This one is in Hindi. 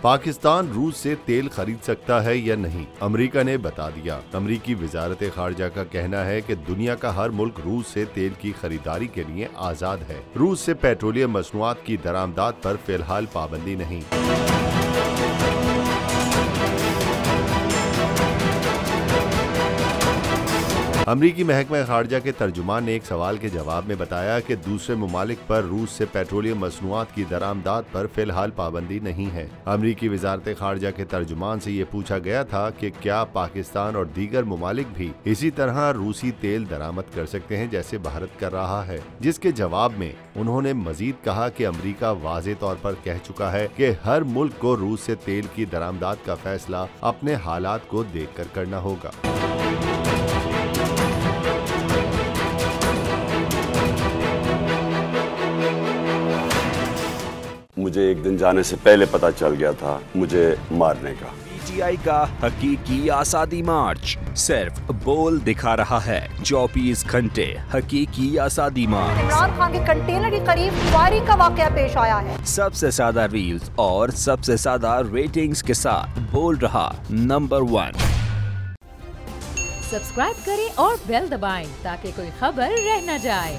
पाकिस्तान रूस से तेल खरीद सकता है या नहीं, अमेरिका ने बता दिया। अमेरिकी वजारत खारजा का कहना है कि दुनिया का हर मुल्क रूस से तेल की खरीदारी के लिए आजाद है। रूस से पेट्रोलियम मसनूआत की दरामदात पर फिलहाल पाबंदी नहीं। अमरीकी महकमा खारजा के तर्जुमान ने एक सवाल के जवाब में बताया कि दूसरे ममालिक पर रूस से पेट्रोलियम मसनूआत की दरामदात पर फिलहाल पाबंदी नहीं है। अमरीकी वजारत खारजा के तर्जुमान से ये पूछा गया था कि क्या पाकिस्तान और दीगर ममालिक भी इसी तरह रूसी तेल दरामद कर सकते हैं जैसे भारत कर रहा है, जिसके जवाब में उन्होंने मजीद कहा कि अमरीका वाज़े तौर पर कह चुका है कि हर मुल्क को रूस से तेल की दरामदात का फैसला अपने हालात को देख कर करना होगा। मुझे एक दिन जाने से पहले पता चल गया था मुझे मारने का। पीटीआई का हकीकी आज़ादी मार्च सिर्फ बोल दिखा रहा है। 24 घंटे हकीकी आज़ादी मार्च। इमरान खान के कंटेनर के करीब फायरिंग का वाकया पेश आया है। सबसे ज्यादा रील्स और सबसे ज्यादा रेटिंग्स के साथ बोल रहा नंबर 1। सब्सक्राइब करें और बेल दबाएं ताकि कोई खबर रह न जाए।